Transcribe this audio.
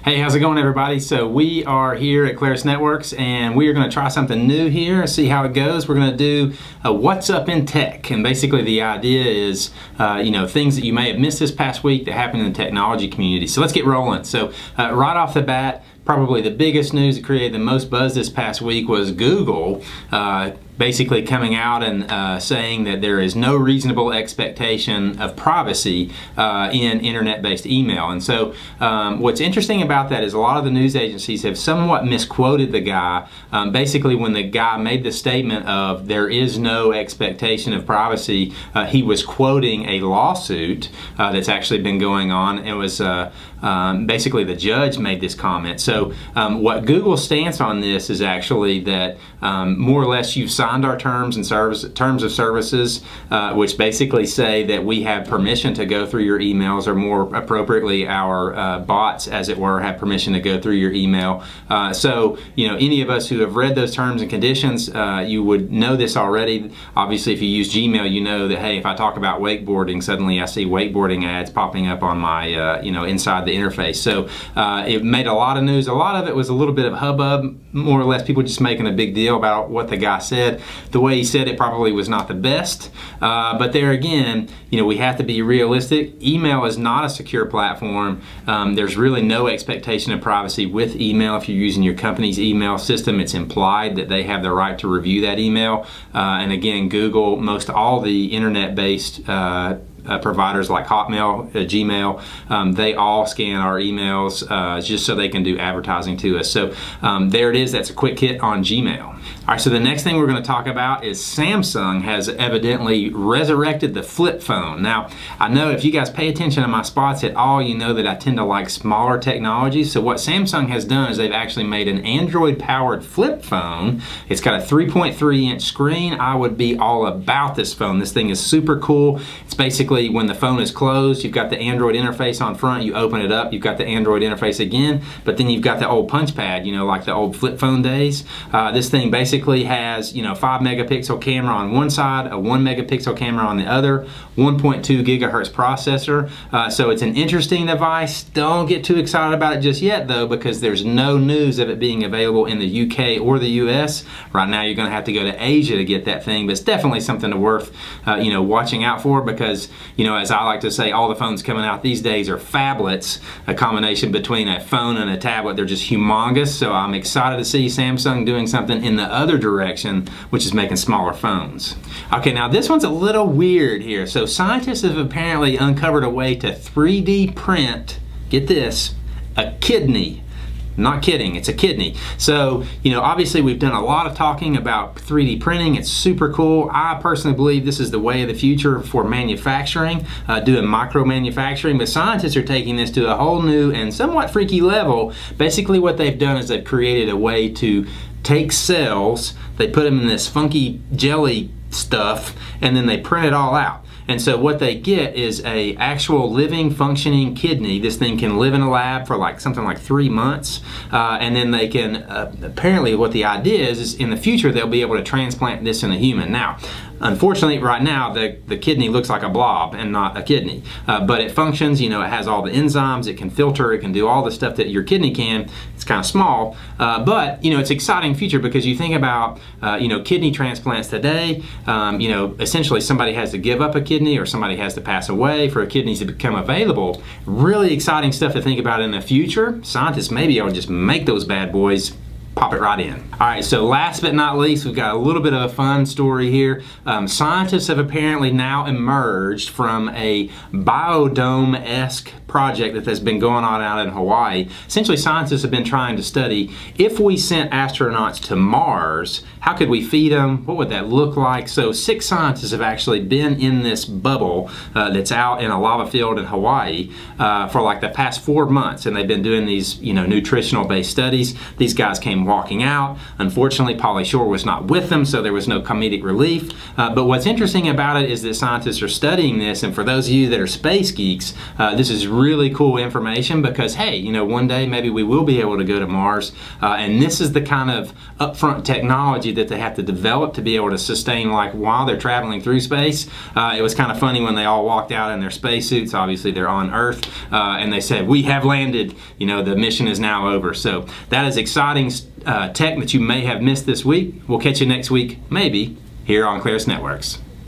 Hey, how's it going, everybody? So we are here at Claris Networks, and we are going to try something new here and see how it goes. We're going to do a What's Up in Tech, and basically the idea is, things that you may have missed this past week that happened in the technology community. So let's get rolling. So right off the bat, probably the biggest news that created the most buzz this past week was Google basically coming out and saying that there is no reasonable expectation of privacy in internet-based email. And so what's interesting about that is a lot of the news agencies have somewhat misquoted the guy. Basically, when the guy made the statement of there is no expectation of privacy, he was quoting a lawsuit that's actually been going on. It was basically the judge made this comment. So what Google's stance on this is actually that more or less you've signed our terms of services, which basically say that we have permission to go through your emails, or more appropriately, our bots, as it were, have permission to go through your email. So any of us who have read those terms and conditions, you would know this already. Obviously, if you use Gmail, you know that, hey, if I talk about wakeboarding, suddenly I see wakeboarding ads popping up on my inside the interface. So it made a lot of news. A lot of it was a little bit of hubbub, more or less people just making a big deal about what the guy said. The way he said it probably was not the best, but there again, we have to be realistic. Email is not a secure platform. There's really no expectation of privacy with email. If you're using your company's email system, it's implied that they have the right to review that email. And again, Google, most all the internet-based providers like Hotmail, Gmail, they all scan our emails just so they can do advertising to us. So there it is. That's a quick hit on Gmail. All right, so the next thing we're going to talk about is Samsung has evidently resurrected the flip phone. Now, I know if you guys pay attention to my spots at all, you know that I tend to like smaller technology. So what Samsung has done is they've actually made an Android-powered flip phone. It's got a 3.3-inch screen. I would be all about this phone. This thing is super cool. It's basically when the phone is closed, you've got the Android interface on front, you open it up, you've got the Android interface again, but then you've got the old punch pad, like the old flip phone days. This thing basically has 5 megapixel camera on one side, a 1 megapixel camera on the other, 1.2 gigahertz processor. So it's an interesting device. Don't get too excited about it just yet though, because there's no news of it being available in the UK or the US. Right now you're going to have to go to Asia to get that thing, but it's definitely something worth watching out for, because as I like to say, all the phones coming out these days are phablets, a combination between a phone and a tablet. They're just humongous. So I'm excited to see Samsung doing something in the other direction, which is making smaller phones. Okay, now this one's a little weird here. So scientists have apparently uncovered a way to 3D print, get this, a kidney. Not kidding, it's a kidney. So, obviously we've done a lot of talking about 3D printing. It's super cool. I personally believe this is the way of the future for manufacturing, doing micro manufacturing, but scientists are taking this to a whole new and somewhat freaky level. Basically what they've done is they've created a way to take cells, they put them in this funky jelly stuff, and then they print it all out. And so what they get is a actual living, functioning kidney. This thing can live in a lab for something like 3 months, and then they can, apparently what the idea is in the future they'll be able to transplant this in a human. Now, unfortunately, right now the kidney looks like a blob and not a kidney, but it functions. It has all the enzymes. It can filter. It can do all the stuff that your kidney can. It's kind of small, but it's an exciting future, because you think about kidney transplants today. Essentially somebody has to give up a kidney, or somebody has to pass away for a kidney to become available. Really exciting stuff to think about in the future. Scientists may be able to just make those bad boys, pop it right in. All right, so last but not least, we've got a little bit of a fun story here. Scientists have apparently now emerged from a biodome-esque project that has been going on out in Hawaii. Essentially, scientists have been trying to study, if we sent astronauts to Mars, how could we feed them? What would that look like? So 6 scientists have actually been in this bubble that's out in a lava field in Hawaii for the past 4 months, and they've been doing these nutritional based studies. These guys came them walking out. Unfortunately, Pauly Shore was not with them, so there was no comedic relief. But what's interesting about it is that scientists are studying this, and for those of you that are space geeks, this is really cool information because, hey, you know, one day maybe we will be able to go to Mars, and this is the kind of upfront technology that they have to develop to be able to sustain life while they're traveling through space. It was kind of funny when they all walked out in their spacesuits. Obviously, they're on Earth, and they said, "We have landed. You know, the mission is now over." So that is exciting tech that you may have missed this week. We'll catch you next week, maybe, here on Claris Networks.